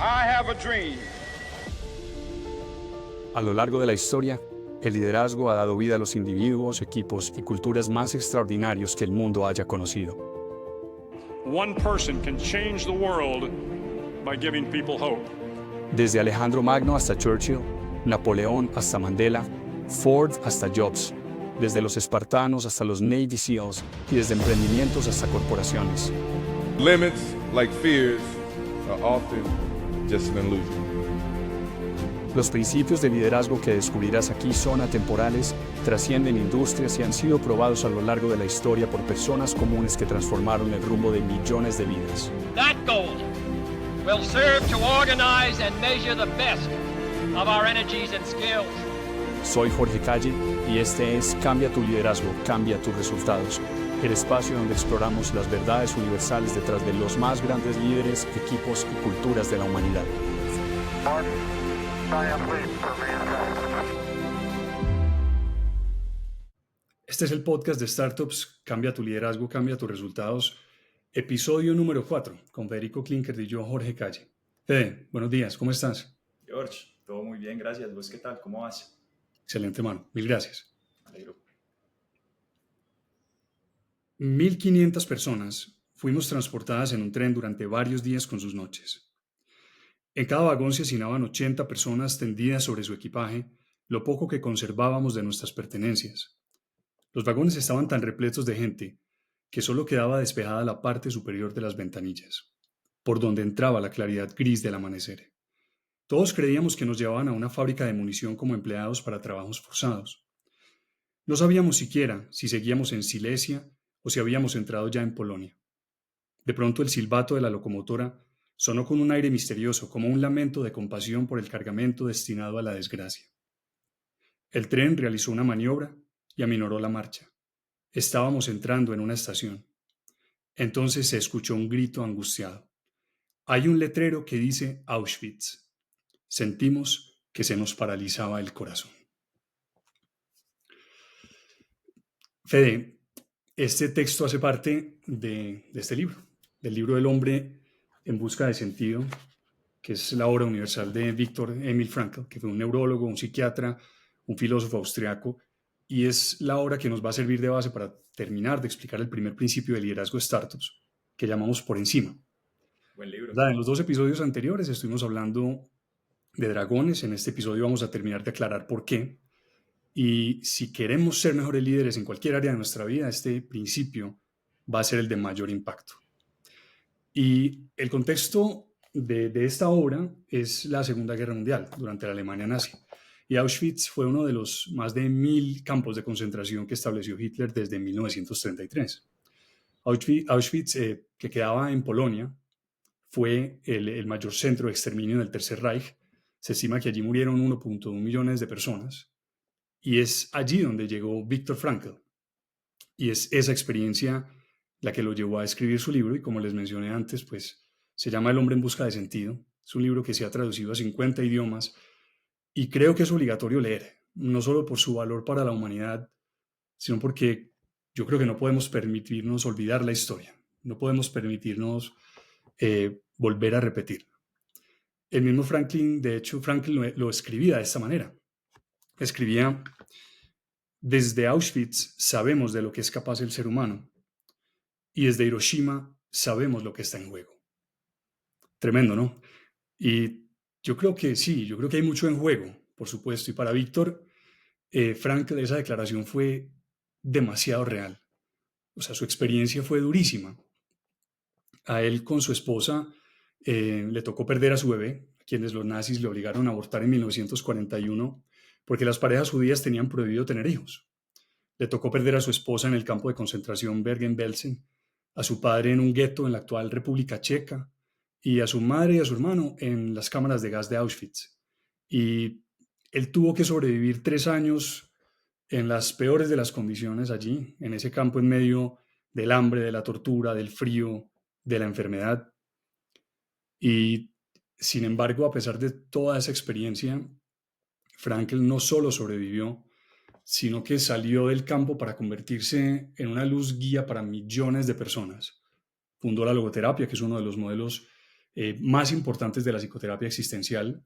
I have a dream. A lo largo de la historia, el liderazgo ha dado vida a los individuos, equipos y culturas más extraordinarios que el mundo haya conocido. One person can change the world by giving people hope. Desde Alejandro Magno hasta Churchill, Napoleón hasta Mandela, Ford hasta Jobs, desde los espartanos hasta los Navy SEALs y desde emprendimientos hasta corporaciones. Limits, like fears, are often just an illusion. Los principios de liderazgo que descubrirás aquí son atemporales, trascienden industrias y han sido probados a lo largo de la historia por personas comunes que transformaron el rumbo de millones de vidas. That goal will serve to organize and measure the best of our energies and skills. Soy Jorge Calle y este es Cambia tu liderazgo, cambia tus resultados, el espacio donde exploramos las verdades universales detrás de los más grandes líderes, equipos y culturas de la humanidad. Este es el podcast de Startups, Cambia tu liderazgo, cambia tus resultados, episodio número 4, con Federico Klinker y yo, Jorge Calle. Fede, buenos días, ¿cómo estás? George, todo muy bien, gracias. ¿Vos qué tal? ¿Cómo vas? Excelente, mano, mil gracias. Me alegro. 1.500 personas fuimos transportadas en un tren durante varios días con sus noches. En cada vagón se hacinaban 80 personas tendidas sobre su equipaje, lo poco que conservábamos de nuestras pertenencias. Los vagones estaban tan repletos de gente que solo quedaba despejada la parte superior de las ventanillas, por donde entraba la claridad gris del amanecer. Todos creíamos que nos llevaban a una fábrica de munición como empleados para trabajos forzados. No sabíamos siquiera si seguíamos en Silesia o si habíamos entrado ya en Polonia. De pronto el silbato de la locomotora sonó con un aire misterioso, como un lamento de compasión por el cargamento destinado a la desgracia. El tren realizó una maniobra y aminoró la marcha. Estábamos entrando en una estación. Entonces se escuchó un grito angustiado. Hay un letrero que dice Auschwitz. Sentimos que se nos paralizaba el corazón. Fede, este texto hace parte de este libro, del libro del hombre en busca de sentido, que es la obra universal de Viktor Emil Frankl, que fue un neurólogo, un psiquiatra, un filósofo austriaco, y es la obra que nos va a servir de base para terminar de explicar el primer principio de liderazgo de startups, que llamamos por encima. Buen libro. En los 2 episodios anteriores estuvimos hablando de dragones, en este episodio vamos a terminar de aclarar por qué, y si queremos ser mejores líderes en cualquier área de nuestra vida, este principio va a ser el de mayor impacto. Y el contexto de esta obra es la Segunda Guerra Mundial, durante la Alemania nazi. Y Auschwitz fue uno de los más de 1.000 campos de concentración que estableció Hitler desde 1933. Auschwitz, que quedaba en Polonia, fue el mayor centro de exterminio del Tercer Reich. Se estima que allí murieron 1.1 millones de personas. Y es allí donde llegó Viktor Frankl. Y es esa experiencia la que lo llevó a escribir su libro, y como les mencioné antes, pues se llama El hombre en busca de sentido. Es un libro que se ha traducido a 50 idiomas y creo que es obligatorio leer, no solo por su valor para la humanidad, sino porque yo creo que no podemos permitirnos olvidar la historia, no podemos permitirnos volver a repetirla. El mismo Franklin, de hecho, Franklin lo escribía de esta manera. Escribía: desde Auschwitz sabemos de lo que es capaz el ser humano, y desde Hiroshima sabemos lo que está en juego. Tremendo, ¿no? Y yo creo que sí, yo creo que hay mucho en juego, por supuesto. Y para Víctor Frankl, esa declaración fue demasiado real. O sea, su experiencia fue durísima. A él con su esposa le tocó perder a su bebé, a quienes los nazis le obligaron a abortar en 1941, porque las parejas judías tenían prohibido tener hijos. Le tocó perder a su esposa en el campo de concentración Bergen-Belsen, a su padre en un gueto en la actual República Checa, y a su madre y a su hermano en las cámaras de gas de Auschwitz. Y él tuvo que sobrevivir 3 años en las peores de las condiciones allí, en ese campo en medio del hambre, de la tortura, del frío, de la enfermedad. Y sin embargo, a pesar de toda esa experiencia, Frankl no solo sobrevivió, sino que salió del campo para convertirse en una luz guía para millones de personas. Fundó la logoterapia, que es uno de los modelos más importantes de la psicoterapia existencial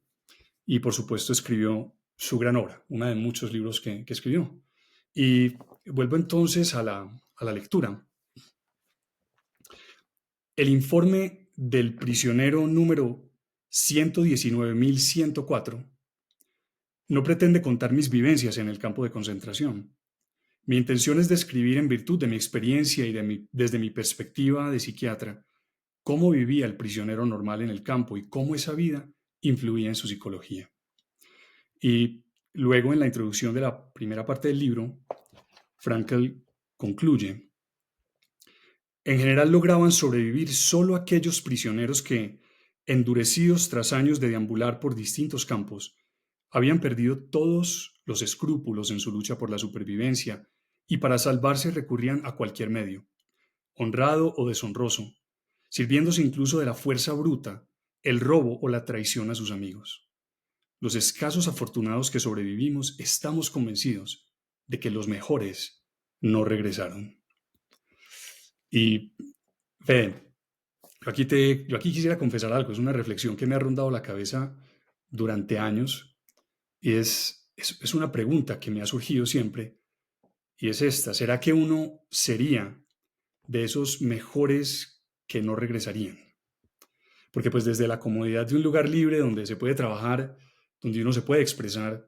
y por supuesto escribió su gran obra, una de muchos libros que escribió. Y vuelvo entonces a la lectura. El informe del prisionero número 119.104 no pretende contar mis vivencias en el campo de concentración. Mi intención es describir en virtud de mi experiencia y desde mi perspectiva de psiquiatra cómo vivía el prisionero normal en el campo y cómo esa vida influía en su psicología. Y luego, en la introducción de la primera parte del libro, Frankl concluye: en general lograban sobrevivir solo aquellos prisioneros que, endurecidos tras años de deambular por distintos campos, habían perdido todos los escrúpulos en su lucha por la supervivencia y para salvarse recurrían a cualquier medio, honrado o deshonroso, sirviéndose incluso de la fuerza bruta, el robo o la traición a sus amigos. Los escasos afortunados que sobrevivimos estamos convencidos de que los mejores no regresaron. Y, Fede, yo aquí quisiera confesar algo, es una reflexión que me ha rondado la cabeza durante años y es una pregunta que me ha surgido siempre y es esta: ¿será que uno sería de esos mejores que no regresarían? Porque pues desde la comodidad de un lugar libre donde se puede trabajar, donde uno se puede expresar,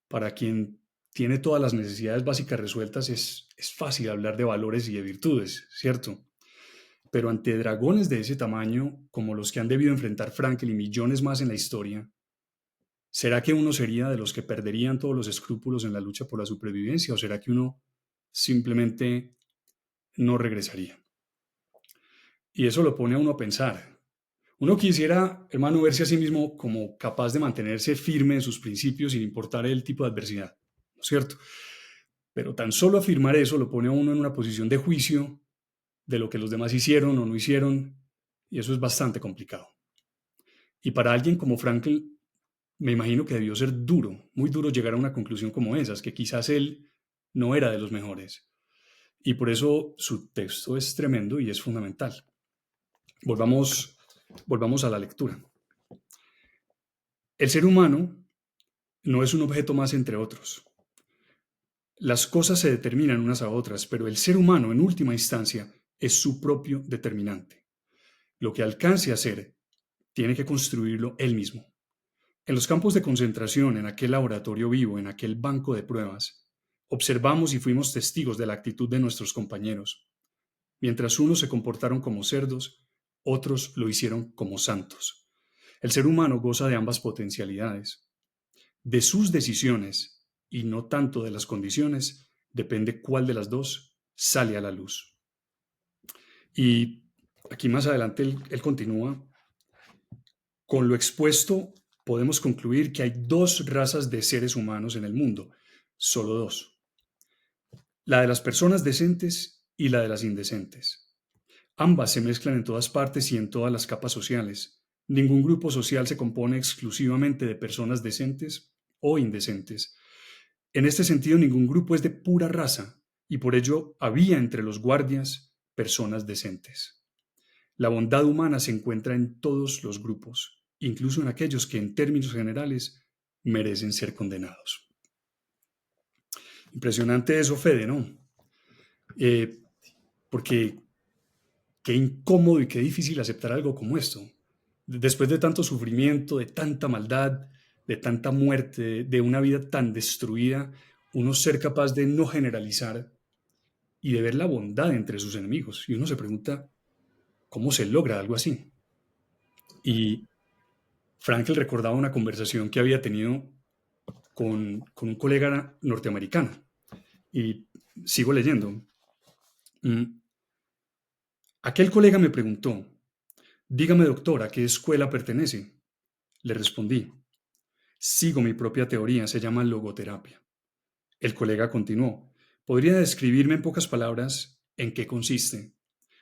para quien tiene todas las necesidades básicas resueltas, es fácil hablar de valores y de virtudes, ¿cierto? Pero ante dragones de ese tamaño, como los que han debido enfrentar Frankl y millones más en la historia, ¿será que uno sería de los que perderían todos los escrúpulos en la lucha por la supervivencia o será que uno simplemente no regresaría? Y eso lo pone a uno a pensar. Uno quisiera, hermano, verse a sí mismo como capaz de mantenerse firme en sus principios sin importar el tipo de adversidad, ¿no es cierto? Pero tan solo afirmar eso lo pone a uno en una posición de juicio de lo que los demás hicieron o no hicieron, y eso es bastante complicado. Y para alguien como Frankl, me imagino que debió ser duro, muy duro llegar a una conclusión como esas, que quizás él no era de los mejores. Y por eso su texto es tremendo y es fundamental. Volvamos a la lectura. El ser humano no es un objeto más entre otros. Las cosas se determinan unas a otras, pero el ser humano, en última instancia, es su propio determinante. Lo que alcance a ser, tiene que construirlo él mismo. En los campos de concentración, en aquel laboratorio vivo, en aquel banco de pruebas, observamos y fuimos testigos de la actitud de nuestros compañeros. Mientras unos se comportaron como cerdos, otros lo hicieron como santos. El ser humano goza de ambas potencialidades. De sus decisiones, y no tanto de las condiciones, depende cuál de las dos sale a la luz. Y aquí más adelante él continúa: con lo expuesto podemos concluir que hay dos razas de seres humanos en el mundo, solo dos: la de las personas decentes y la de las indecentes. Ambas se mezclan en todas partes y en todas las capas sociales. Ningún grupo social se compone exclusivamente de personas decentes o indecentes. En este sentido, ningún grupo es de pura raza, y por ello había entre los guardias personas decentes. La bondad humana se encuentra en todos los grupos, incluso en aquellos que en términos generales merecen ser condenados. Impresionante eso, Fede, ¿no? Porque qué incómodo y qué difícil aceptar algo como esto. Después de tanto sufrimiento, de tanta maldad, de tanta muerte, de una vida tan destruida, uno ser capaz de no generalizar y de ver la bondad entre sus enemigos. Y uno se pregunta, ¿cómo se logra algo así? Y Frankl recordaba una conversación que había tenido con un colega norteamericano. Y sigo leyendo. Aquel colega me preguntó: dígame, doctor, ¿a qué escuela pertenece? Le respondí: sigo mi propia teoría, se llama logoterapia. El colega continuó: ¿podría describirme en pocas palabras en qué consiste?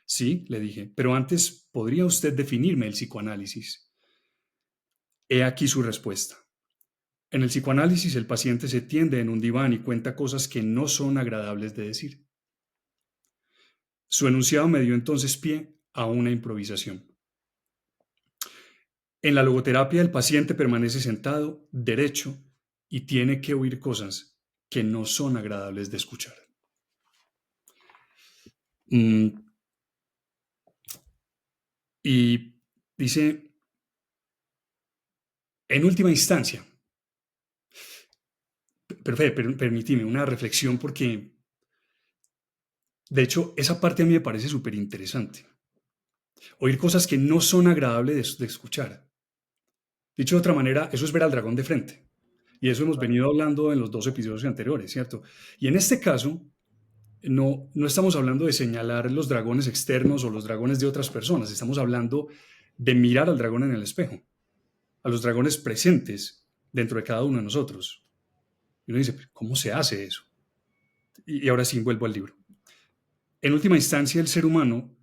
Sí, le dije, pero antes, ¿podría usted definirme el psicoanálisis? He aquí su respuesta. En el psicoanálisis el paciente se tiende en un diván y cuenta cosas que no son agradables de decir. Su enunciado me dio entonces pie a una improvisación. En la logoterapia el paciente permanece sentado, derecho, y tiene que oír cosas que no son agradables de escuchar. Y dice, en última instancia, pero Fede, permíteme una reflexión porque, de hecho, esa parte a mí me parece súper interesante. Oír cosas que no son agradables de escuchar. Dicho de otra manera, eso es ver al dragón de frente. Y eso hemos venido hablando en los 2 episodios anteriores, ¿cierto? Y en este caso, no estamos hablando de señalar los dragones externos o los dragones de otras personas. Estamos hablando de mirar al dragón en el espejo, a los dragones presentes dentro de cada uno de nosotros. Y uno dice, ¿cómo se hace eso? Y ahora sí vuelvo al libro. En última instancia, el ser humano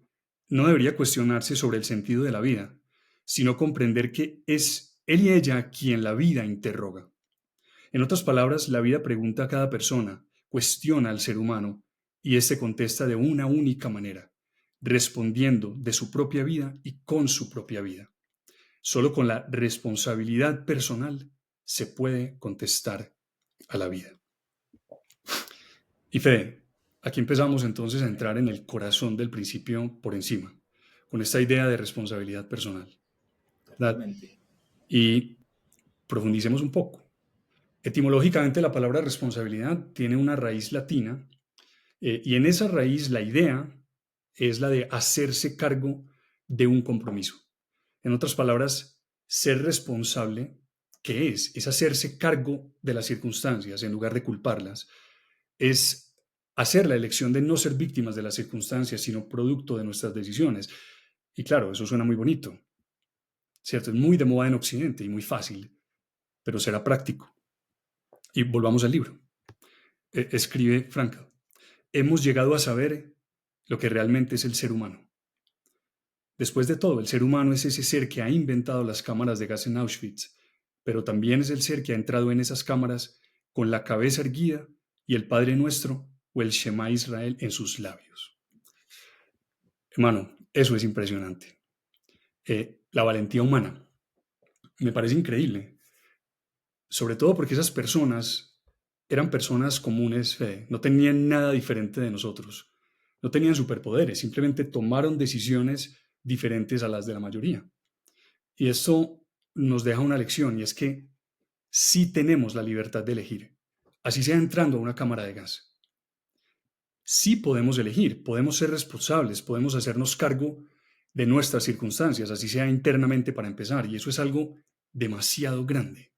no debería cuestionarse sobre el sentido de la vida, sino comprender que es él y ella quien la vida interroga. En otras palabras, la vida pregunta a cada persona, cuestiona al ser humano, y éste contesta de una única manera, respondiendo de su propia vida y con su propia vida. Solo con la responsabilidad personal se puede contestar a la vida. Y Fede, aquí empezamos entonces a entrar en el corazón del principio por encima, con esta idea de responsabilidad personal, ¿verdad? Totalmente. Y profundicemos un poco. Etimológicamente la palabra responsabilidad tiene una raíz latina y en esa raíz la idea es la de hacerse cargo de un compromiso. En otras palabras, ser responsable, ¿qué es? Es hacerse cargo de las circunstancias en lugar de culparlas. Es hacer la elección de no ser víctimas de las circunstancias, sino producto de nuestras decisiones. Y claro, eso suena muy bonito, ¿cierto? Es muy de moda en Occidente y muy fácil, pero será práctico. Y volvamos al libro. Escribe Frankl, hemos llegado a saber lo que realmente es el ser humano. Después de todo, el ser humano es ese ser que ha inventado las cámaras de gas en Auschwitz, pero también es el ser que ha entrado en esas cámaras con la cabeza erguida y el Padre Nuestro o el Shema Israel en sus labios. Hermano, eso es impresionante. La valentía humana me parece increíble. Sobre todo porque esas personas eran personas comunes, no tenían nada diferente de nosotros, no tenían superpoderes, simplemente tomaron decisiones diferentes a las de la mayoría. Y esto nos deja una lección, y es que sí tenemos la libertad de elegir, así sea entrando a una cámara de gas. Sí podemos elegir, podemos ser responsables, podemos hacernos cargo de nuestras circunstancias, así sea internamente para empezar, y eso es algo demasiado grande.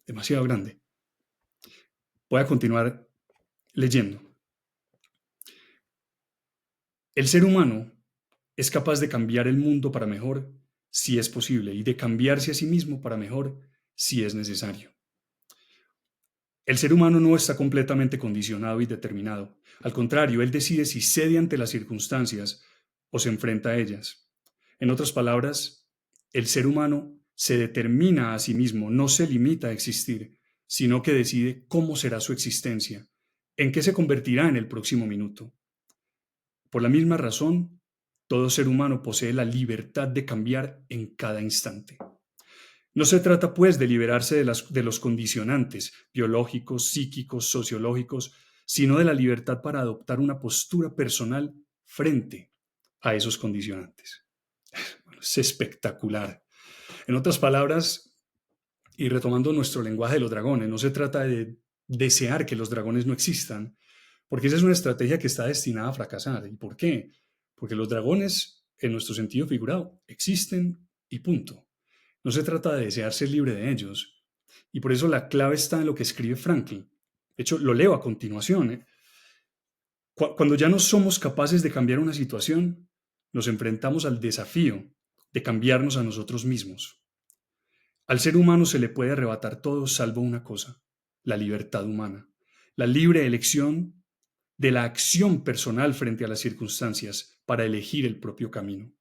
Demasiado grande. Voy a continuar leyendo. El ser humano es capaz de cambiar el mundo para mejor si es posible y de cambiarse a sí mismo para mejor si es necesario. El ser humano no está completamente condicionado y determinado. Al contrario, él decide si cede ante las circunstancias o se enfrenta a ellas. En otras palabras, el ser humano se determina a sí mismo, no se limita a existir, sino que decide cómo será su existencia, en qué se convertirá en el próximo minuto. Por la misma razón, todo ser humano posee la libertad de cambiar en cada instante. No se trata, pues, de liberarse de los condicionantes biológicos, psíquicos, sociológicos, sino de la libertad para adoptar una postura personal frente a esos condicionantes. Bueno, es espectacular. En otras palabras, y retomando nuestro lenguaje de los dragones, no se trata de desear que los dragones no existan, porque esa es una estrategia que está destinada a fracasar. ¿Y por qué? Porque los dragones, en nuestro sentido figurado, existen y punto. No se trata de desear ser libre de ellos. Y por eso la clave está en lo que escribe Frankl. De hecho, lo leo a continuación. Cuando ya no somos capaces de cambiar una situación, nos enfrentamos al desafío de cambiarnos a nosotros mismos. Al ser humano se le puede arrebatar todo salvo una cosa, la libertad humana, la libre elección de la acción personal frente a las circunstancias para elegir el propio camino.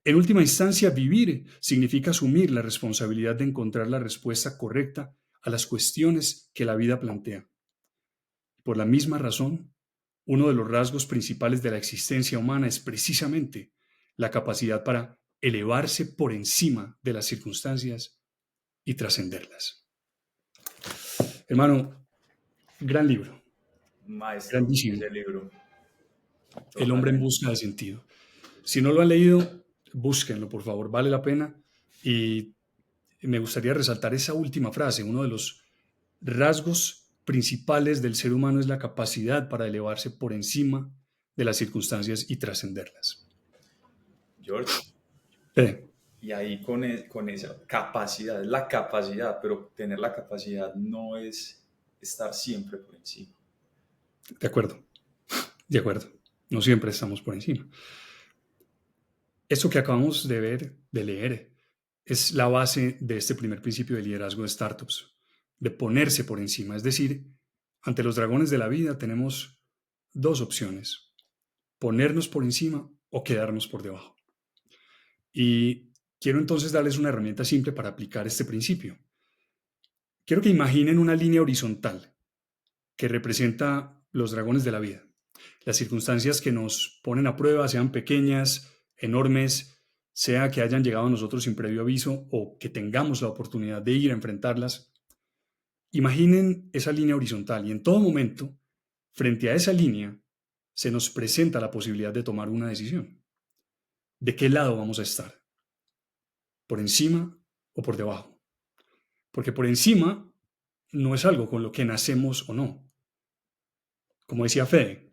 En última instancia, vivir significa asumir la responsabilidad de encontrar la respuesta correcta a las cuestiones que la vida plantea. Por la misma razón, uno de los rasgos principales de la existencia humana es precisamente la capacidad para elevarse por encima de las circunstancias y trascenderlas. Hermano, gran libro, Maestro, grandísimo. ese libro. El hombre en Totalmente. busca de sentido. Si no lo han leído, búsquenlo, por favor, vale la pena. Y me gustaría resaltar esa última frase. Uno de los rasgos principales del ser humano es la capacidad para elevarse por encima de las circunstancias y trascenderlas. George, Eh, y ahí con esa capacidad, es la capacidad, pero tener la capacidad no es estar siempre por encima. de acuerdo, de acuerdo. No siempre estamos por encima. Esto que acabamos de ver, de leer, es la base de este primer principio de liderazgo de startups, de ponerse por encima. Es decir, ante los dragones de la vida tenemos dos opciones: ponernos por encima o quedarnos por debajo. Y quiero entonces darles una herramienta simple para aplicar este principio. Quiero que imaginen una línea horizontal que representa los dragones de la vida. Las circunstancias que nos ponen a prueba, sean pequeñas, enormes, sea que hayan llegado a nosotros sin previo aviso o que tengamos la oportunidad de ir a enfrentarlas. Imaginen esa línea horizontal y en todo momento, frente a esa línea, se nos presenta la posibilidad de tomar una decisión. ¿De qué lado vamos a estar? ¿Por encima o por debajo? Porque por encima no es algo con lo que nacemos o no. Como decía Fede,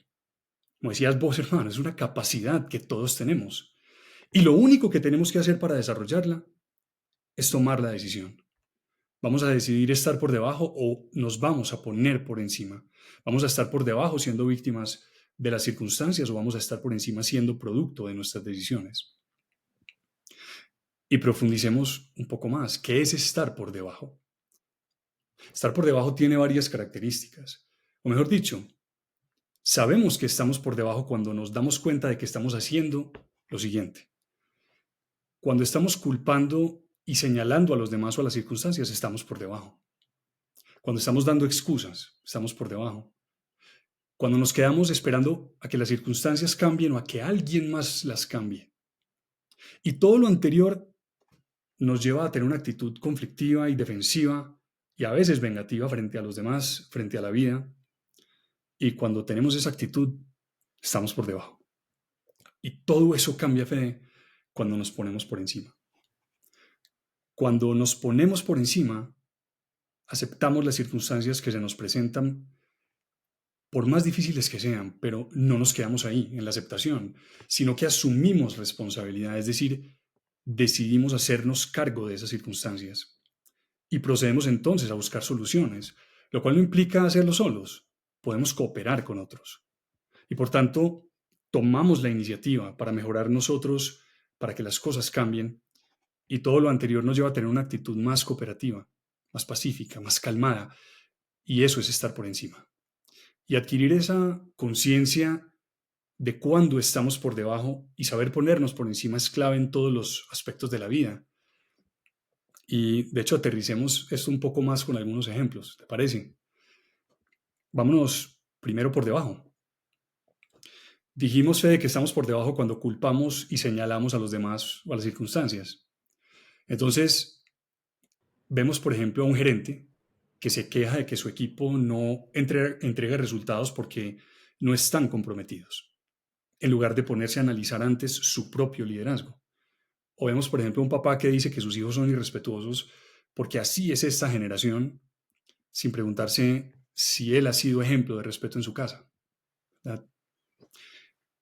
como decías vos, hermano, es una capacidad que todos tenemos. Y lo único que tenemos que hacer para desarrollarla es tomar la decisión. ¿Vamos a decidir estar por debajo o nos vamos a poner por encima? ¿Vamos a estar por debajo siendo víctimas de las circunstancias o vamos a estar por encima siendo producto de nuestras decisiones? Y profundicemos un poco más. ¿Qué es estar por debajo? Estar por debajo tiene varias características. O mejor dicho, sabemos que estamos por debajo cuando nos damos cuenta de que estamos haciendo lo siguiente. Cuando estamos culpando y señalando a los demás o a las circunstancias, estamos por debajo. Cuando estamos dando excusas, estamos por debajo. Cuando nos quedamos esperando a que las circunstancias cambien o a que alguien más las cambie. Y todo lo anterior nos lleva a tener una actitud conflictiva y defensiva y a veces vengativa frente a los demás, frente a la vida. Y cuando tenemos esa actitud, estamos por debajo. Y todo eso cambia, Fede, cuando nos ponemos por encima. Cuando nos ponemos por encima, aceptamos las circunstancias que se nos presentan, por más difíciles que sean, pero no nos quedamos ahí en la aceptación, sino que asumimos responsabilidad, es decir, decidimos hacernos cargo de esas circunstancias. Y procedemos entonces a buscar soluciones, lo cual no implica hacerlo solos. Podemos cooperar con otros. Y por tanto, tomamos la iniciativa para mejorar nosotros, para que las cosas cambien, y todo lo anterior nos lleva a tener una actitud más cooperativa, más pacífica, más calmada, y eso es estar por encima. Y adquirir esa conciencia de cuándo estamos por debajo y saber ponernos por encima es clave en todos los aspectos de la vida. Y de hecho aterricemos esto un poco más con algunos ejemplos, ¿te parece? Vámonos primero por debajo. Dijimos, Fede, que estamos por debajo cuando culpamos y señalamos a los demás o a las circunstancias. Entonces, vemos, por ejemplo, a un gerente que se queja de que su equipo no entrega resultados porque no están comprometidos, en lugar de ponerse a analizar antes su propio liderazgo. O vemos, por ejemplo, a un papá que dice que sus hijos son irrespetuosos porque así es esta generación, sin preguntarse si él ha sido ejemplo de respeto en su casa, ¿verdad?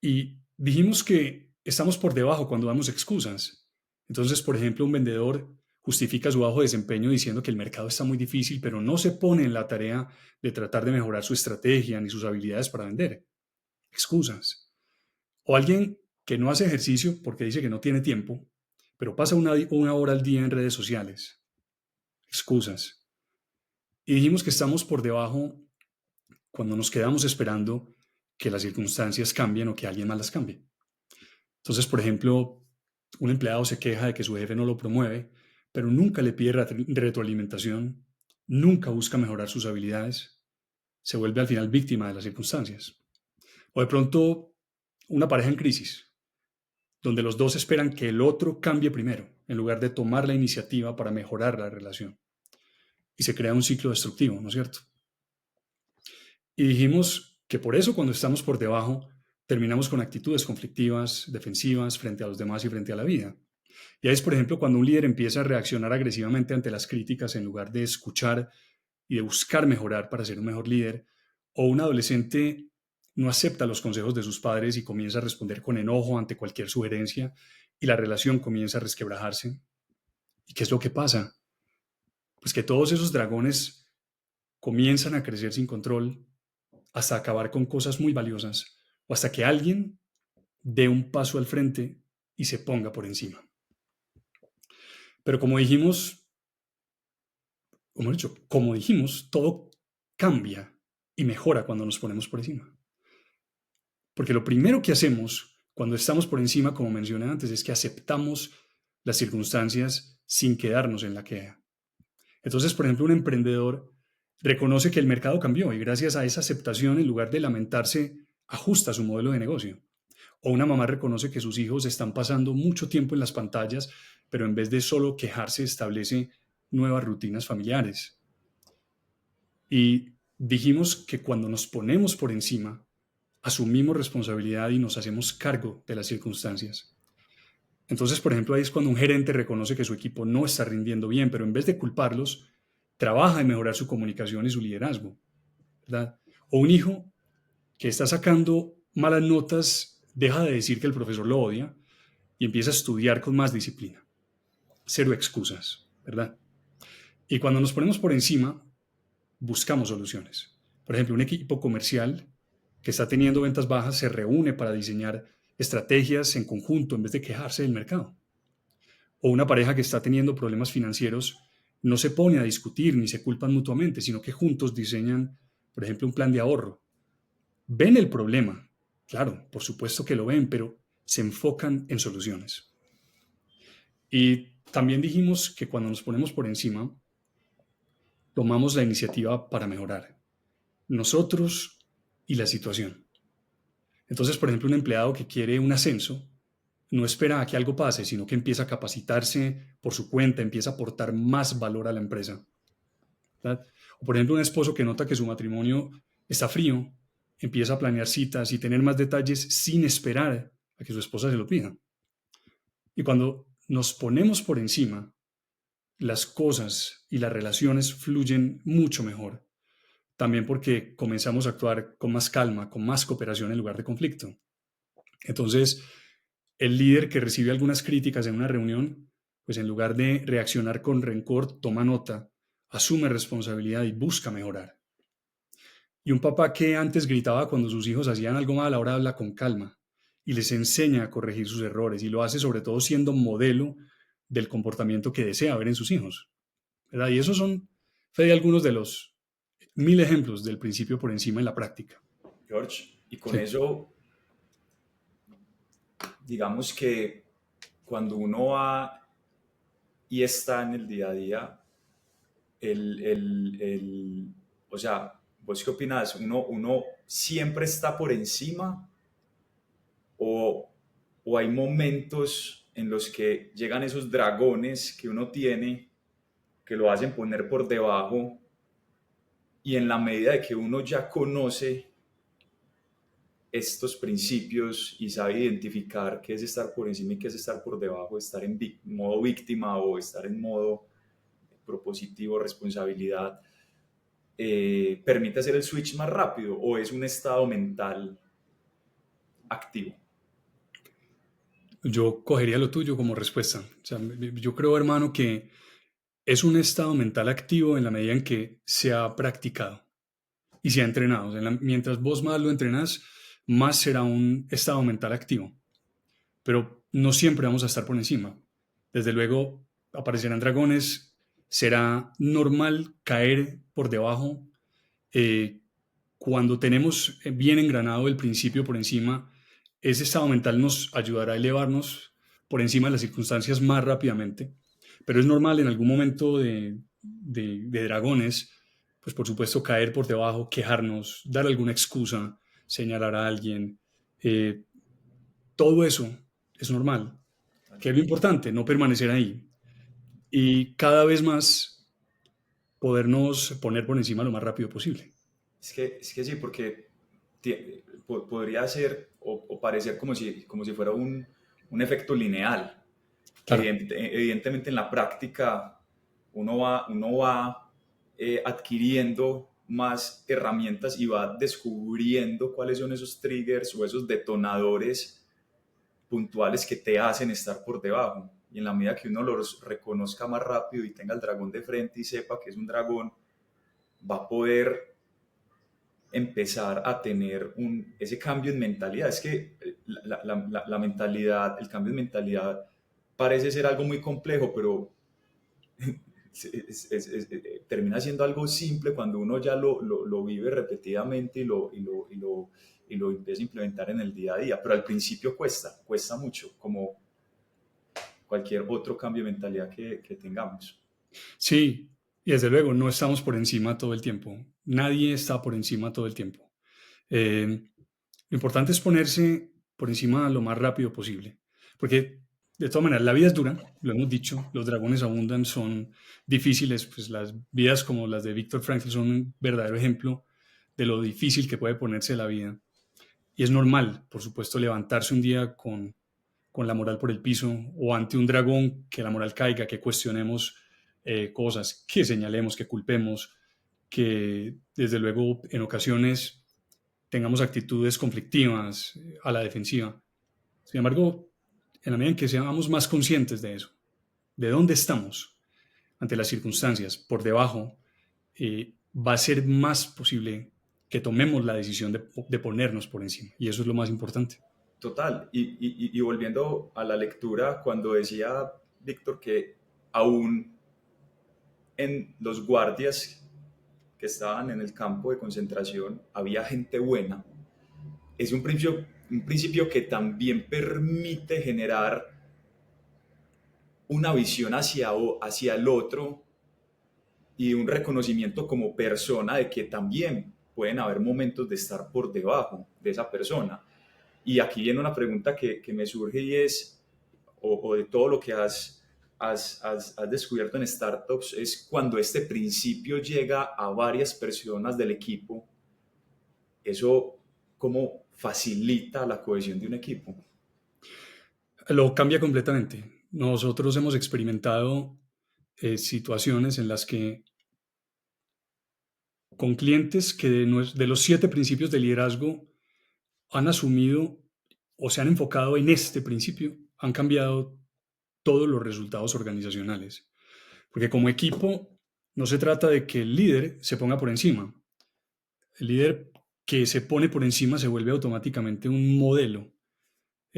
Y dijimos que estamos por debajo cuando damos excusas. Entonces, por ejemplo, un vendedor justifica su bajo desempeño diciendo que el mercado está muy difícil, pero no se pone en la tarea de tratar de mejorar su estrategia ni sus habilidades para vender. Excusas. O alguien que no hace ejercicio porque dice que no tiene tiempo, pero pasa una hora al día en redes sociales. Excusas. Y dijimos que estamos por debajo cuando nos quedamos esperando que las circunstancias cambien o que alguien más las cambie. Entonces, por ejemplo, un empleado se queja de que su jefe no lo promueve, pero nunca le pide retroalimentación, nunca busca mejorar sus habilidades, se vuelve al final víctima de las circunstancias. O de pronto, una pareja en crisis. donde los dos esperan que el otro cambie primero, en lugar de tomar la iniciativa para mejorar la relación. Y se crea un ciclo destructivo, ¿no es cierto? Y dijimos que por eso cuando estamos por debajo, terminamos con actitudes conflictivas, defensivas frente a los demás y frente a la vida. Y ahí es, por ejemplo, cuando un líder empieza a reaccionar agresivamente ante las críticas en lugar de escuchar y de buscar mejorar para ser un mejor líder, o un adolescente no acepta los consejos de sus padres y comienza a responder con enojo ante cualquier sugerencia y la relación comienza a resquebrajarse. ¿Y qué es lo que pasa? Pues que todos esos dragones comienzan a crecer sin control hasta acabar con cosas muy valiosas o hasta que alguien dé un paso al frente y se ponga por encima. Pero como dijimos, todo cambia y mejora cuando nos ponemos por encima. Porque lo primero que hacemos cuando estamos por encima, como mencioné antes, es que aceptamos las circunstancias sin quedarnos en la queja. Entonces, por ejemplo, un emprendedor reconoce que el mercado cambió y gracias a esa aceptación, en lugar de lamentarse, ajusta su modelo de negocio. O una mamá reconoce que sus hijos están pasando mucho tiempo en las pantallas, pero en vez de solo quejarse, establece nuevas rutinas familiares. Y dijimos que cuando nos ponemos por encima, asumimos responsabilidad y nos hacemos cargo de las circunstancias. Entonces, por ejemplo, ahí es cuando un gerente reconoce que su equipo no está rindiendo bien, pero en vez de culparlos, trabaja en mejorar su comunicación y su liderazgo, ¿verdad? O un hijo que está sacando malas notas deja de decir que el profesor lo odia y empieza a estudiar con más disciplina. Cero excusas, ¿verdad? Y cuando nos ponemos por encima, buscamos soluciones. Por ejemplo, un equipo comercial que está teniendo ventas bajas se reúne para diseñar estrategias en conjunto en vez de quejarse del mercado. O una pareja que está teniendo problemas financieros no se pone a discutir ni se culpan mutuamente, sino que juntos diseñan, por ejemplo, un plan de ahorro. Ven el problema, claro, por supuesto que lo ven, pero se enfocan en soluciones. Y también dijimos que cuando nos ponemos por encima, tomamos la iniciativa para mejorar nosotros y la situación. Entonces, por ejemplo, un empleado que quiere un ascenso no espera a que algo pase, sino que empieza a capacitarse por su cuenta, empieza a aportar más valor a la empresa, ¿verdad? O por ejemplo, un esposo que nota que su matrimonio está frío, empieza a planear citas y tener más detalles sin esperar a que su esposa se lo pida. Y cuando nos ponemos por encima, las cosas y las relaciones fluyen mucho mejor. También porque comenzamos a actuar con más calma, con más cooperación en lugar de conflicto. Entonces, el líder que recibe algunas críticas en una reunión, pues en lugar de reaccionar con rencor, toma nota, asume responsabilidad y busca mejorar. Y un papá que antes gritaba cuando sus hijos hacían algo mal, ahora habla con calma y les enseña a corregir sus errores y lo hace sobre todo siendo modelo del comportamiento que desea ver en sus hijos, ¿verdad? Y esos son, Fede, algunos de los 1000 ejemplos del principio por encima en la práctica. George, y con Sí. eso, digamos que cuando uno va y está en el día a día, o sea, ¿vos qué opinas? ¿Uno siempre está por encima o hay momentos en los que llegan esos dragones que uno tiene que lo hacen poner por debajo y en la medida de que uno ya conoce estos principios y sabe identificar qué es estar por encima y qué es estar por debajo, estar en modo víctima o estar en modo propositivo, responsabilidad, permite hacer el switch más rápido o es un estado mental activo? Yo cogería lo tuyo como respuesta. O sea, yo creo, hermano, que es un estado mental activo en la medida en que se ha practicado y se ha entrenado. O sea, mientras vos más lo entrenas, más será un estado mental activo. Pero no siempre vamos a estar por encima. Desde luego, aparecerán dragones, será normal caer por debajo. Cuando tenemos bien engranado el principio por encima, ese estado mental nos ayudará a elevarnos por encima de las circunstancias más rápidamente. Pero es normal en algún momento de dragones, pues por supuesto caer por debajo, quejarnos, dar alguna excusa, señalar a alguien. Todo eso es normal. Que es lo importante, no permanecer ahí. Y cada vez más podernos poner por encima lo más rápido posible. Es que sí, porque podría ser o parecer como si fuera un efecto lineal, que Claro, evidentemente en la práctica uno va adquiriendo más herramientas y va descubriendo cuáles son esos triggers o esos detonadores puntuales que te hacen estar por debajo. Y en la medida que uno los reconozca más rápido y tenga el dragón de frente y sepa que es un dragón, va a poder empezar a tener ese cambio en mentalidad. Es que la mentalidad, el cambio en mentalidad parece ser algo muy complejo, pero termina siendo algo simple cuando uno ya lo vive repetidamente y lo empieza a implementar en el día a día. Pero al principio cuesta mucho, como cualquier otro cambio de mentalidad que tengamos. sí, y desde luego no estamos por encima todo el tiempo. Nadie está por encima todo el tiempo. Lo importante es ponerse por encima lo más rápido posible, porque de todas maneras la vida es dura, lo hemos dicho, los dragones abundan, son difíciles, pues las vidas como las de Viktor Frankl son un verdadero ejemplo de lo difícil que puede ponerse la vida. Y es normal, por supuesto, levantarse un día con la moral por el piso o ante un dragón, que la moral caiga, que cuestionemos cosas, que señalemos, que culpemos, que desde luego en ocasiones tengamos actitudes conflictivas a la defensiva. Sin embargo, en la medida en que seamos más conscientes de eso, de dónde estamos ante las circunstancias, por debajo, va a ser más posible que tomemos la decisión de ponernos por encima. Y eso es lo más importante. Total, y volviendo a la lectura, cuando decía Víctor que aún en los guardias que estaban en el campo de concentración había gente buena, es un principio que también permite generar una visión hacia el otro y un reconocimiento como persona de que también pueden haber momentos de estar por debajo de esa persona. Y aquí viene una pregunta que me surge y es, o de todo lo que has descubierto en startups, es cuando este principio llega a varias personas del equipo, eso cómo facilita la cohesión de un equipo. Lo cambia completamente. Nosotros hemos experimentado situaciones en las que con clientes que de los 7 principios de liderazgo han asumido o se han enfocado en este principio, han cambiado todos los resultados organizacionales. Porque como equipo no se trata de que el líder se ponga por encima. El líder que se pone por encima se vuelve automáticamente un modelo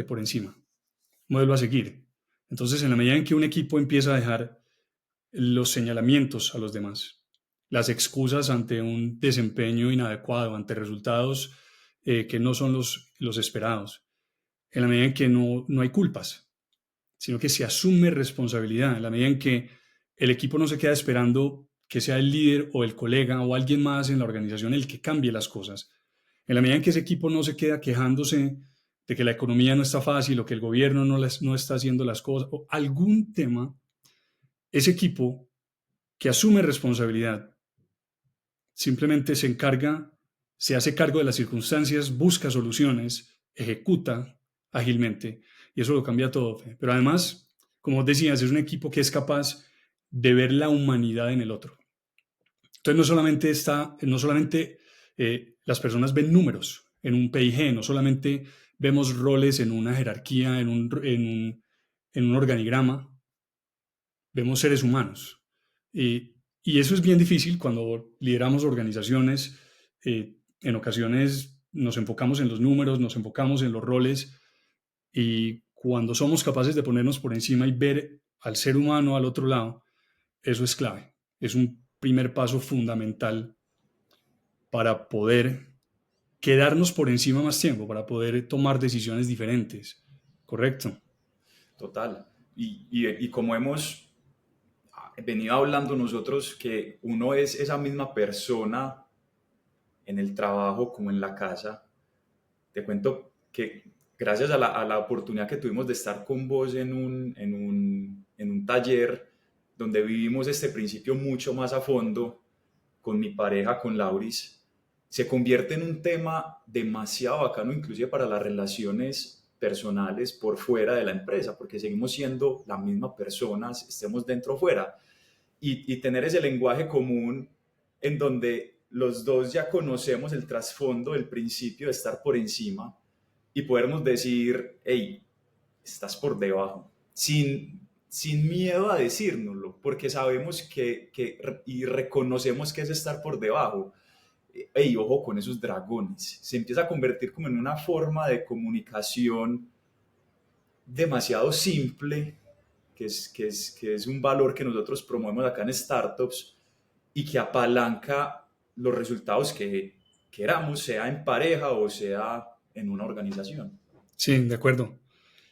por encima, un modelo a seguir. Entonces, en la medida en que un equipo empieza a dejar los señalamientos a los demás, las excusas ante un desempeño inadecuado, ante resultados que no son los esperados, en la medida en que no hay culpas, sino que se asume responsabilidad, en la medida en que el equipo no se queda esperando que sea el líder o el colega o alguien más en la organización el que cambie las cosas, en la medida en que ese equipo no se queda quejándose de que la economía no está fácil o que el gobierno no está haciendo las cosas o algún tema, ese equipo que asume responsabilidad simplemente se encarga, se hace cargo de las circunstancias, busca soluciones, ejecuta ágilmente y eso lo cambia todo. Pero además, como decías, es un equipo que es capaz de ver la humanidad en el otro. Entonces no solamente las personas ven números en un PIG, no solamente vemos roles en una jerarquía, en un organigrama, vemos seres humanos. Y eso es bien difícil cuando lideramos organizaciones. En ocasiones nos enfocamos en los números, nos enfocamos en los roles y cuando somos capaces de ponernos por encima y ver al ser humano al otro lado, eso es clave. Es un primer paso fundamental para poder quedarnos por encima más tiempo, para poder tomar decisiones diferentes. ¿Correcto? Total. Y como hemos venido hablando nosotros, que uno es esa misma persona en el trabajo como en la casa, te cuento que gracias a la oportunidad que tuvimos de estar con vos en un taller donde vivimos este principio mucho más a fondo con mi pareja, con Lauris, se convierte en un tema demasiado bacano, inclusive para las relaciones personales por fuera de la empresa, porque seguimos siendo la misma personas, estemos dentro o fuera. Y tener ese lenguaje común en donde los dos ya conocemos el trasfondo, el principio de estar por encima y podernos decir, hey, estás por debajo, sin miedo a decírnoslo, porque sabemos y reconocemos que es estar por debajo. Hey, ojo con esos dragones. Se empieza a convertir como en una forma de comunicación demasiado simple, que es un valor que nosotros promovemos acá en Startups y que apalanca los resultados que queramos, sea en pareja o sea en una organización. Sí, de acuerdo.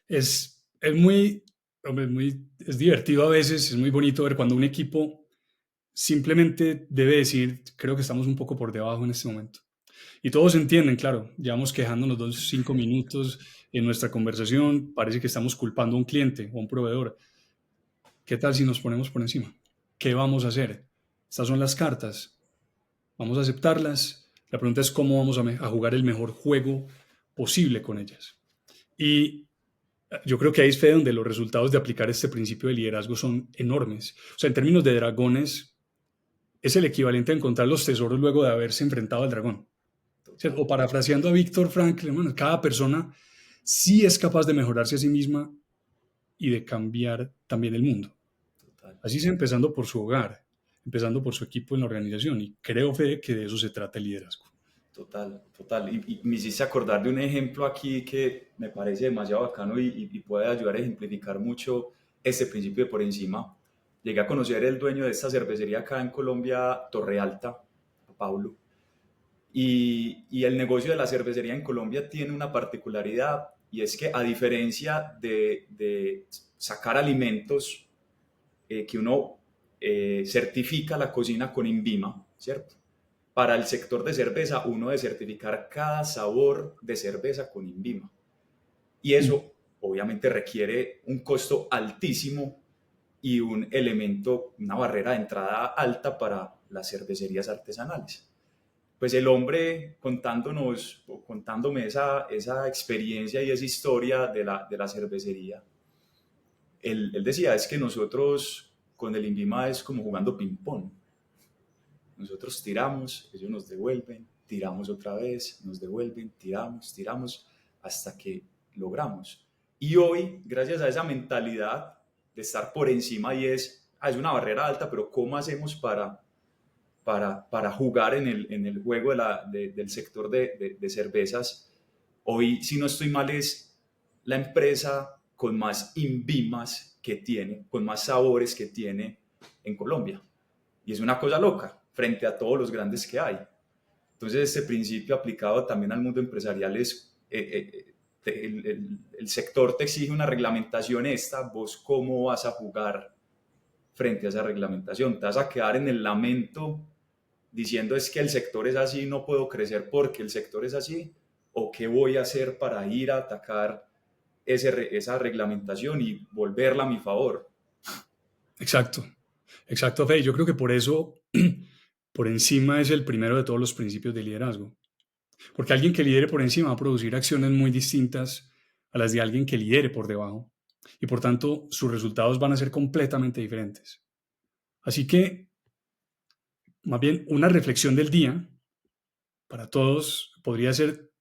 Es muy, hombre, es divertido a veces, es muy bonito ver cuando un equipo simplemente debe decir, creo que estamos un poco por debajo en este momento. Y todos entienden, claro, llevamos quejándonos 5 minutos en nuestra conversación, parece que estamos culpando a un cliente o a un proveedor. ¿Qué tal si nos ponemos por encima? ¿Qué vamos a hacer? Estas son las cartas. ¿Vamos a aceptarlas? La pregunta es cómo vamos a jugar el mejor juego posible con ellas. Y yo creo que ahí es, Fede, donde los resultados de aplicar este principio de liderazgo son enormes. O sea, en términos de dragones, es el equivalente a encontrar los tesoros luego de haberse enfrentado al dragón. O parafraseando a Víctor Frankl, hermano, cada persona sí es capaz de mejorarse a sí misma y de cambiar también el mundo. Total. Así sea, empezando por su hogar, empezando por su equipo en la organización. Y creo, Fede, que de eso se trata el liderazgo. Total, total. Y me hiciste acordar de un ejemplo aquí que me parece demasiado bacano y puede ayudar a ejemplificar mucho este principio de por encima. Llegué a conocer el dueño de esta cervecería acá en Colombia, Torre Alta, a Paulo. Y el negocio de la cervecería en Colombia tiene una particularidad y es que a diferencia de sacar alimentos que uno certifica la cocina con INVIMA, ¿cierto? Para el sector de cerveza uno debe certificar cada sabor de cerveza con INVIMA. Y eso obviamente requiere un costo altísimo y un elemento, una barrera de entrada alta para las cervecerías artesanales. Pues el hombre contándome esa experiencia y esa historia de la cervecería, él decía, es que nosotros con el INVIMA es como jugando ping-pong. Nosotros tiramos, ellos nos devuelven, tiramos otra vez, nos devuelven, tiramos, hasta que logramos. Y hoy, gracias a esa mentalidad de estar por encima y es una barrera alta, pero ¿cómo hacemos para jugar en el juego del sector de cervezas? Hoy, si no estoy mal, es la empresa con más INVIMAs que tiene, con más sabores que tiene en Colombia. Y es una cosa loca frente a todos los grandes que hay. Entonces, este principio aplicado también al mundo empresarial es, el sector te exige una reglamentación vos cómo vas a jugar frente a esa reglamentación. Te vas a quedar en el lamento diciendo es que el sector es así, no puedo crecer porque el sector es así, o qué voy a hacer para ir a atacar esa reglamentación y volverla a mi favor. Exacto, Fede. Yo creo que por eso por encima es el primero de todos los principios de liderazgo. Porque alguien que lidere por encima va a producir acciones muy distintas a las de alguien que lidere por debajo. Y por tanto, sus resultados van a ser completamente diferentes. Así que, más bien, una reflexión del día para todos podría ser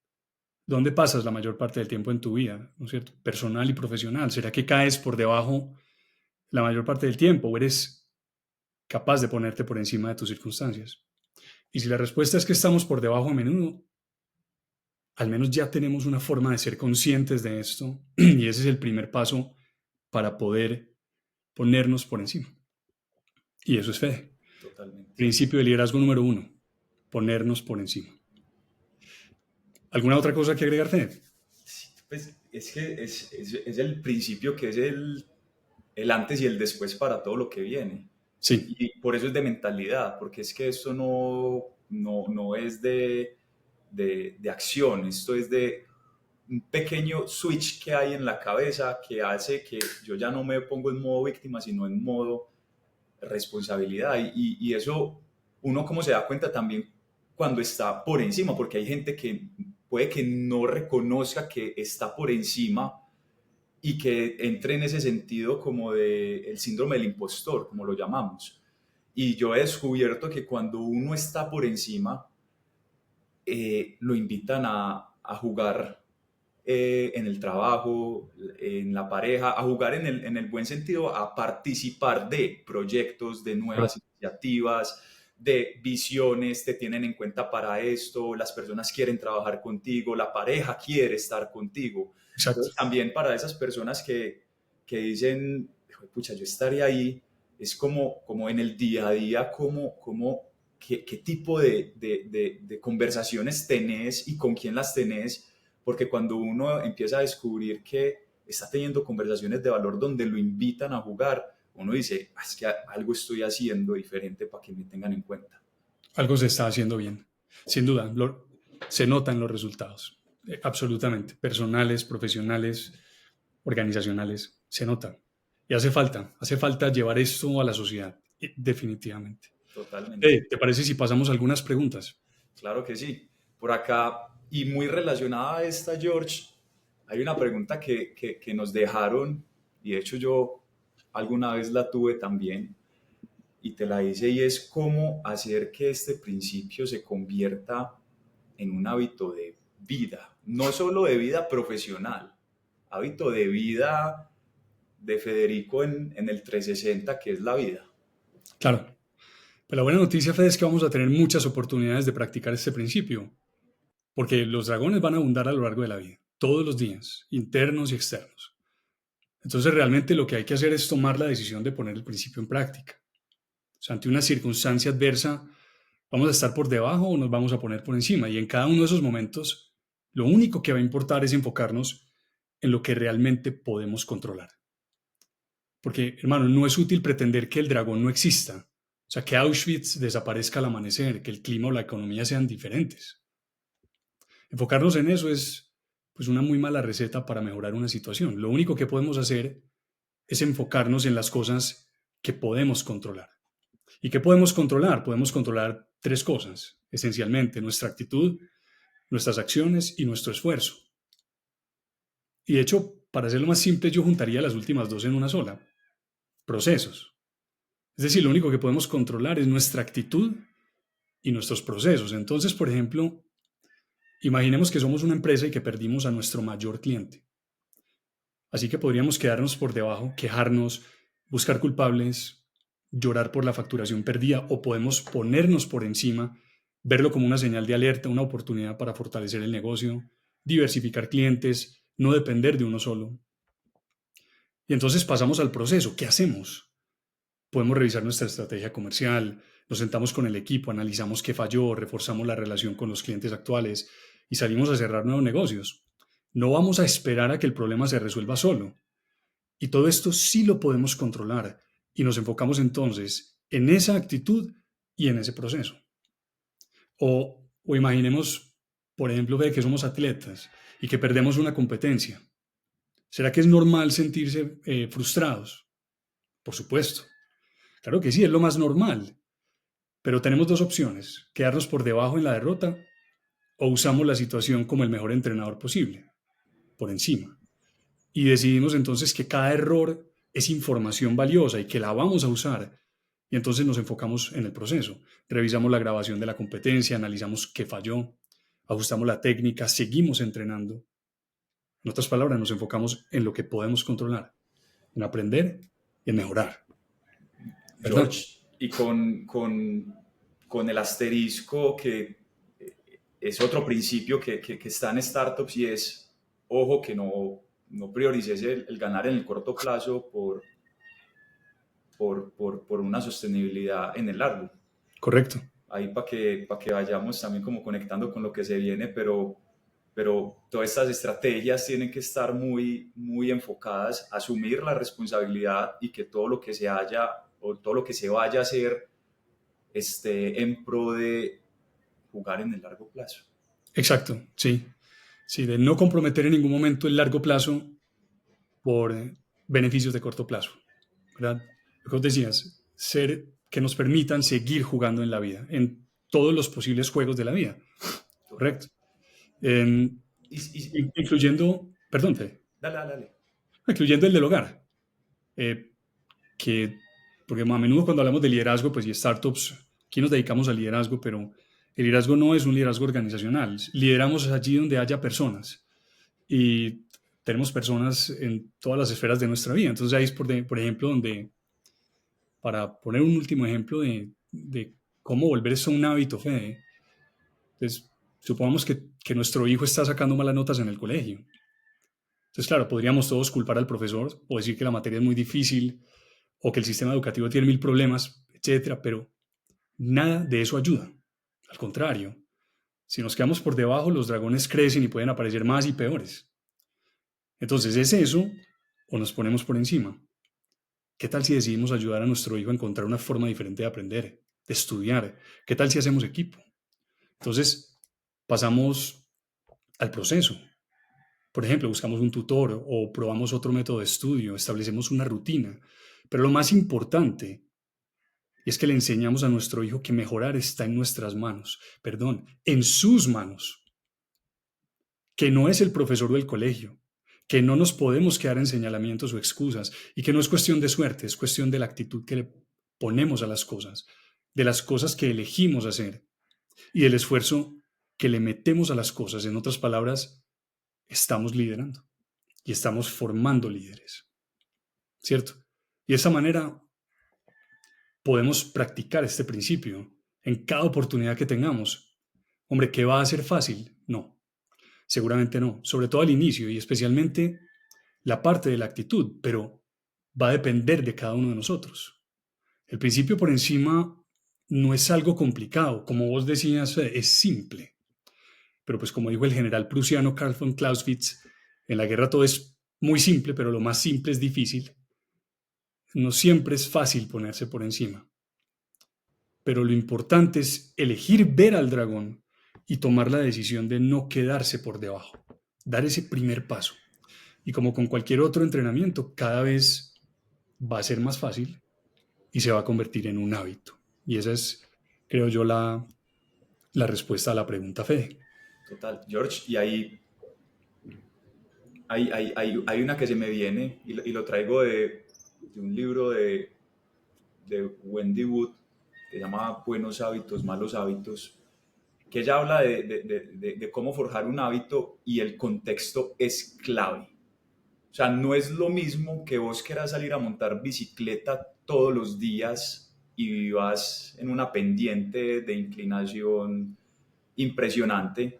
dónde pasas la mayor parte del tiempo en tu vida, ¿no es cierto? Personal y profesional. ¿Será que caes por debajo la mayor parte del tiempo o eres capaz de ponerte por encima de tus circunstancias? Y si la respuesta es que estamos por debajo a menudo, al menos ya tenemos una forma de ser conscientes de esto y ese es el primer paso para poder ponernos por encima. Y eso es Fede. Totalmente. Principio de liderazgo número 1, ponernos por encima. ¿Alguna otra cosa que agregar, Fede? Sí, pues es que es el principio que es el antes y el después para todo lo que viene. Sí. Y por eso es de mentalidad, porque es que esto no es de acción, esto es de un pequeño switch que hay en la cabeza que hace que yo ya no me pongo en modo víctima, sino en modo responsabilidad. Y eso uno como se da cuenta también cuando está por encima, porque hay gente que puede que no reconozca que está por encima y que entre en ese sentido como de el síndrome del impostor, como lo llamamos. Y yo he descubierto que cuando uno está por encima, lo invitan a jugar en el trabajo, en la pareja, a jugar en el buen sentido, a participar de proyectos, de nuevas iniciativas, de visiones, te tienen en cuenta para esto, las personas quieren trabajar contigo, la pareja quiere estar contigo. Exacto. Entonces, también para esas personas que dicen, pucha, yo estaría ahí, es como en el día a día, qué tipo de conversaciones tenés y con quién las tenés, porque cuando uno empieza a descubrir que está teniendo conversaciones de valor donde lo invitan a jugar, uno dice, es que algo estoy haciendo diferente para que me tengan en cuenta. Algo se está haciendo bien, sin duda, se notan los resultados, absolutamente, personales, profesionales, organizacionales, se notan. Y hace falta llevar esto a la sociedad, definitivamente. Totalmente. ¿Te parece si pasamos a algunas preguntas? Claro que sí. Por acá, y muy relacionada a esta, George, hay una pregunta que nos dejaron, y de hecho yo alguna vez la tuve también, y te la hice, y es cómo hacer que este principio se convierta en un hábito de vida, no solo de vida profesional, hábito de vida de Federico en el 360, que es la vida. Claro. Pero la buena noticia, Fede, es que vamos a tener muchas oportunidades de practicar este principio, porque los dragones van a abundar a lo largo de la vida, todos los días, internos y externos. Entonces realmente lo que hay que hacer es tomar la decisión de poner el principio en práctica. O sea, ante una circunstancia adversa, ¿vamos a estar por debajo o nos vamos a poner por encima? Y en cada uno de esos momentos, lo único que va a importar es enfocarnos en lo que realmente podemos controlar. Porque, hermano, no es útil pretender que el dragón no exista. O sea, que Auschwitz desaparezca al amanecer, que el clima o la economía sean diferentes. Enfocarnos en eso es pues una muy mala receta para mejorar una situación. Lo único que podemos hacer es enfocarnos en las cosas que podemos controlar. ¿Y qué podemos controlar? Podemos controlar 3 cosas, esencialmente: nuestra actitud, nuestras acciones y nuestro esfuerzo. Y de hecho, para hacerlo más simple, yo juntaría las últimas 2 en una sola: procesos. Es decir, lo único que podemos controlar es nuestra actitud y nuestros procesos. Entonces, por ejemplo, imaginemos que somos una empresa y que perdimos a nuestro mayor cliente. Así que podríamos quedarnos por debajo, quejarnos, buscar culpables, llorar por la facturación perdida, o podemos ponernos por encima, verlo como una señal de alerta, una oportunidad para fortalecer el negocio, diversificar clientes, no depender de uno solo. Y entonces pasamos al proceso. ¿Qué hacemos? Podemos revisar nuestra estrategia comercial, nos sentamos con el equipo, analizamos qué falló, reforzamos la relación con los clientes actuales y salimos a cerrar nuevos negocios. No vamos a esperar a que el problema se resuelva solo. Y todo esto sí lo podemos controlar y nos enfocamos entonces en esa actitud y en ese proceso. O imaginemos, por ejemplo, que somos atletas y que perdemos una competencia. ¿Será que es normal sentirse frustrados? Por supuesto. Claro que sí, es lo más normal. Pero tenemos 2 opciones: quedarnos por debajo en la derrota, o usamos la situación como el mejor entrenador posible, por encima. Y decidimos entonces que cada error es información valiosa y que la vamos a usar. Y entonces nos enfocamos en el proceso. Revisamos la grabación de la competencia, analizamos qué falló, ajustamos la técnica, seguimos entrenando. En otras palabras, nos enfocamos en lo que podemos controlar, en aprender y en mejorar. ¿Verdad? George, y con el asterisco que es otro principio que está en startups, y es, ojo, que no priorices el ganar en el corto plazo por una sostenibilidad en el largo. Correcto. Ahí para que vayamos también como conectando con lo que se viene, pero todas estas estrategias tienen que estar muy, muy enfocadas a asumir la responsabilidad y que todo lo que se vaya a hacer esté en pro de jugar en el largo plazo. Exacto, sí. Sí, de no comprometer en ningún momento el largo plazo por beneficios de corto plazo, ¿verdad? Lo que vos decías, que nos permitan seguir jugando en la vida, en todos los posibles juegos de la vida, ¿correcto? Incluyendo, perdón, Dale, dale, dale. incluyendo el del hogar, eh, que, porque a menudo cuando hablamos de liderazgo, pues y startups, aquí nos dedicamos al liderazgo, pero el liderazgo no es un liderazgo organizacional, lideramos allí donde haya personas y tenemos personas en todas las esferas de nuestra vida, entonces ahí es por ejemplo donde, para poner un último ejemplo de cómo volver eso un hábito, Fede, entonces supongamos que nuestro hijo está sacando malas notas en el colegio. Entonces, claro, podríamos todos culpar al profesor o decir que la materia es muy difícil o que el sistema educativo tiene mil problemas, etcétera, pero nada de eso ayuda. Al contrario, si nos quedamos por debajo, los dragones crecen y pueden aparecer más y peores. Entonces, ¿es eso o nos ponemos por encima? ¿Qué tal si decidimos ayudar a nuestro hijo a encontrar una forma diferente de aprender, de estudiar? ¿Qué tal si hacemos equipo? Entonces, pasamos al proceso. Por ejemplo, buscamos un tutor o probamos otro método de estudio, establecemos una rutina. Pero lo más importante es que le enseñamos a nuestro hijo que mejorar está en nuestras manos, perdón, en sus manos, que no es el profesor o el colegio, que no nos podemos quedar en señalamientos o excusas y que no es cuestión de suerte, es cuestión de la actitud que le ponemos a las cosas, de las cosas que elegimos hacer y del esfuerzo que le metemos a las cosas. En otras palabras, estamos liderando y estamos formando líderes, ¿cierto? Y de esa manera podemos practicar este principio en cada oportunidad que tengamos. Hombre, ¿qué va a ser fácil? No, seguramente no, sobre todo al inicio y especialmente la parte de la actitud, pero va a depender de cada uno de nosotros. El principio por encima no es algo complicado, como vos decías, es simple. Pero pues como dijo el general prusiano Karl von Clausewitz, en la guerra todo es muy simple, pero lo más simple es difícil. No siempre es fácil ponerse por encima. Pero lo importante es elegir ver al dragón y tomar la decisión de no quedarse por debajo, dar ese primer paso. Y como con cualquier otro entrenamiento, cada vez va a ser más fácil y se va a convertir en un hábito. Y esa es, creo yo, la respuesta a la pregunta, Fede. Total, George, y ahí hay una que se me viene y lo traigo de un libro de Wendy Wood que se llama Buenos hábitos, malos hábitos, que ella habla de cómo forjar un hábito y el contexto es clave. O sea, no es lo mismo que vos quieras salir a montar bicicleta todos los días y vivas en una pendiente de inclinación impresionante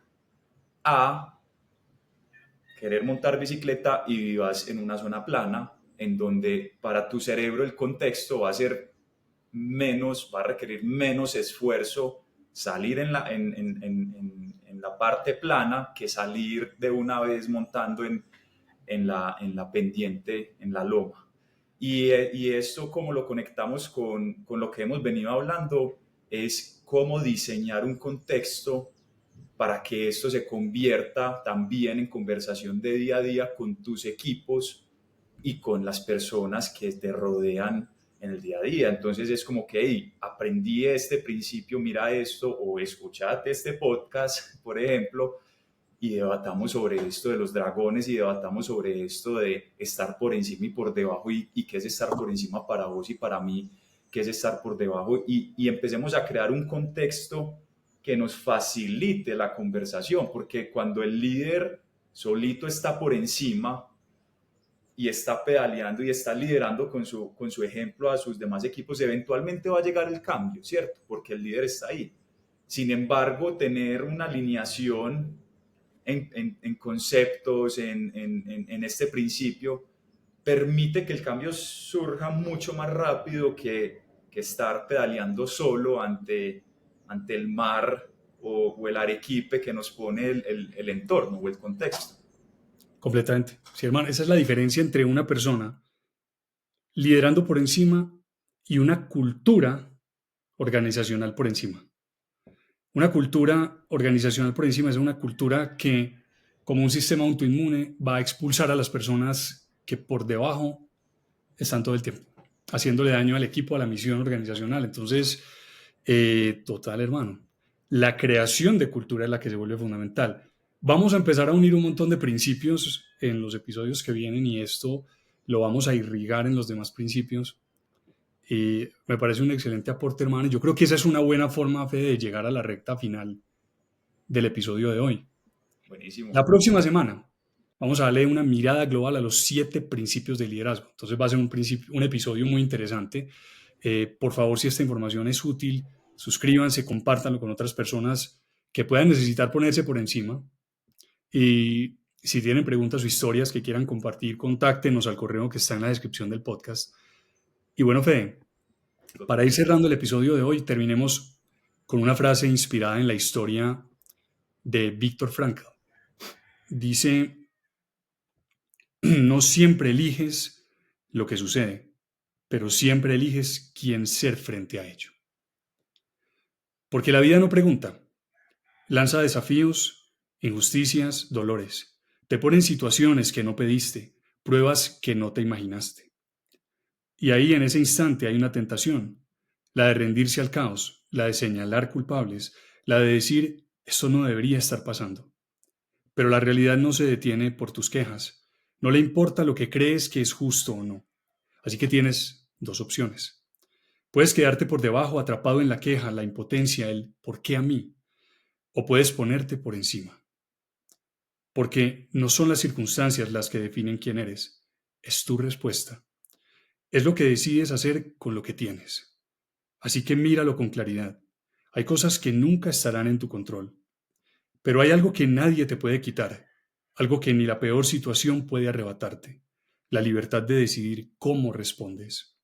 a querer montar bicicleta y vivas en una zona plana en donde para tu cerebro el contexto va a ser menos, va a requerir menos esfuerzo salir en la parte plana que salir de una vez montando en la pendiente, en la loma. Y esto, como lo conectamos con lo que hemos venido hablando, es cómo diseñar un contexto para que esto se convierta también en conversación de día a día con tus equipos y con las personas que te rodean en el día a día. Entonces es como que, hey, aprendí este principio, mira esto, o escuchate este podcast, por ejemplo, y debatamos sobre esto de los dragones y debatamos sobre esto de estar por encima y por debajo y qué es estar por encima para vos y para mí, qué es estar por debajo y empecemos a crear un contexto que nos facilite la conversación, porque cuando el líder solito está por encima y está pedaleando y está liderando con su ejemplo a sus demás equipos, eventualmente va a llegar el cambio, ¿cierto? Porque el líder está ahí. Sin embargo, tener una alineación en conceptos, en este principio, permite que el cambio surja mucho más rápido que estar pedaleando solo ante el mar o el arequipe que nos pone el entorno o el contexto. Completamente. Sí, hermano, esa es la diferencia entre una persona liderando por encima y una cultura organizacional por encima. Una cultura organizacional por encima es una cultura que como un sistema autoinmune, va a expulsar a las personas que por debajo están todo el tiempo, haciéndole daño al equipo, a la misión organizacional. Entonces, total, hermano, la creación de cultura es la que se vuelve fundamental. Vamos a empezar a unir un montón de principios en los episodios que vienen y esto lo vamos a irrigar en los demás principios. Me parece un excelente aporte, hermano. Yo creo que esa es una buena forma, Fede, de llegar a la recta final del episodio de hoy. Buenísimo. La próxima semana vamos a darle una mirada global a los 7 principios de liderazgo. Entonces va a ser un episodio muy interesante. Por favor, si esta información es útil, suscríbanse, compártanlo con otras personas que puedan necesitar ponerse por encima. Y si tienen preguntas o historias que quieran compartir, contáctenos al correo que está en la descripción del podcast. Y bueno, Fede, para ir cerrando el episodio de hoy, terminemos con una frase inspirada en la historia de Viktor Frankl. Dice: no siempre eliges lo que sucede, pero siempre eliges quién ser frente a ello. Porque la vida no pregunta, lanza desafíos, injusticias, dolores, te pone en situaciones que no pediste, pruebas que no te imaginaste. Y ahí en ese instante hay una tentación, la de rendirse al caos, la de señalar culpables, la de decir, esto no debería estar pasando. Pero la realidad no se detiene por tus quejas, no le importa lo que crees que es justo o no. Así que tienes 2 opciones. Puedes quedarte por debajo, atrapado en la queja, la impotencia, el ¿por qué a mí? O puedes ponerte por encima. Porque no son las circunstancias las que definen quién eres, es tu respuesta. Es lo que decides hacer con lo que tienes. Así que míralo con claridad. Hay cosas que nunca estarán en tu control. Pero hay algo que nadie te puede quitar, algo que ni la peor situación puede arrebatarte, la libertad de decidir cómo respondes.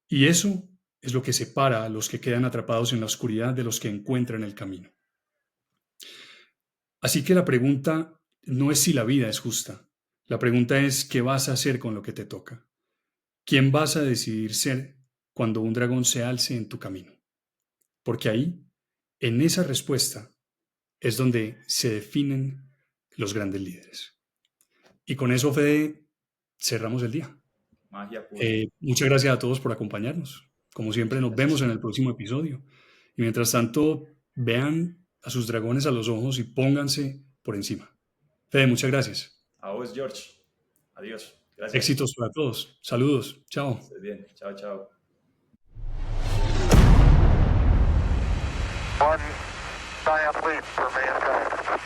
Y eso es lo que separa a los que quedan atrapados en la oscuridad de los que encuentran el camino. Así que la pregunta no es si la vida es justa, la pregunta es ¿qué vas a hacer con lo que te toca? ¿Quién vas a decidir ser cuando un dragón se alce en tu camino? Porque ahí, en esa respuesta, es donde se definen los grandes líderes. Y con eso, Fede, cerramos el día. Magia pura. Muchas gracias a todos por acompañarnos. Como siempre, nos vemos en el próximo episodio. Y mientras tanto, vean a sus dragones a los ojos y pónganse por encima. Fede, muchas gracias. A vos, George. Adiós. Gracias. Éxitos para todos. Saludos. Chao. Estés bien. Chao, chao. One giant leap for mankind.